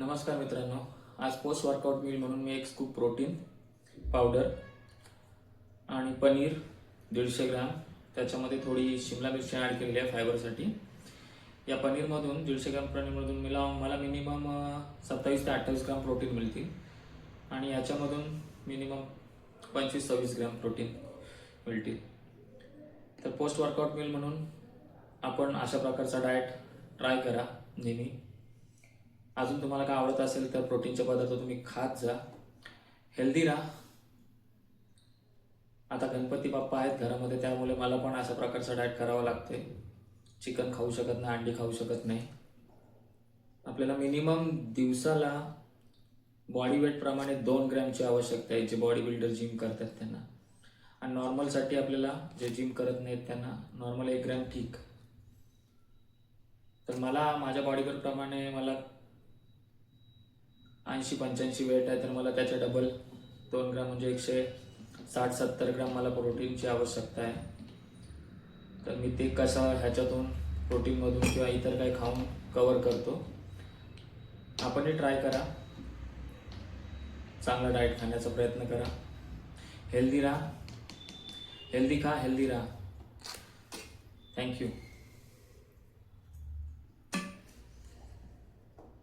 नमस्कार मित्रांनो, आज पोस्ट वर्कआउट मील म्हणून मी एक स्कूप प्रोटीन पावडर आणि पनीर 150 ग्राम, त्याच्यामध्ये थोडी शिमला मिरची ॲड केलेली आहे फायबरसाठी. या पनीरमधून 150 ग्राम पनीरमधून मला मिनिमम 27 ते 28 ग्राम प्रोटीन मिळतील आणि याच्यामधून मिनिमम 25-26 ग्राम प्रोटीन मिळतील. तर पोस्ट वर्कआउट मील म्हणून आपण अशा प्रकारचा डाएट ट्राय करा नेहमी. अजून तुम्हाला काय आवडत असेल तर प्रोटीनचे पदार्थ तुम्ही खात जा, हेल्दी राहा. आता गणपती बाप्पा आहेत घरामध्ये, त्यामुळे मला पण अशा प्रकारचा डाएट करावा लागते. चिकन खाऊ शकत नाही, अंडी खाऊ शकत नाही. आपल्याला मिनिमम दिवसाला बॉडी वेट प्रमाणे 2 ग्रॅमची आवश्यकता आहे, जे बॉडी बिल्डर जिम करतात त्यांना. आणि नॉर्मलसाठी आपल्याला जे जिम करत नाहीत त्यांना नॉर्मल 1 ग्रॅम ठीक. तर मला माझ्या बॉडी वेट प्रमाणे मला 80-85 वेट आहे, तर मला त्याच्या डबल 2 ग्राम म्हणजे 160-70 ग्राम मला प्रोटीनची आवश्यकता आहे. तर मी ते कसं ह्याच्यातून प्रोटीनमधून किंवा इतर काही खाऊन कवर करतो. आपणही ट्राय करा, चांगला डाएट खाण्याचा प्रयत्न करा, हेल्दी राहा, हेल्दी खा, हेल्दी राहा. थँक्यू.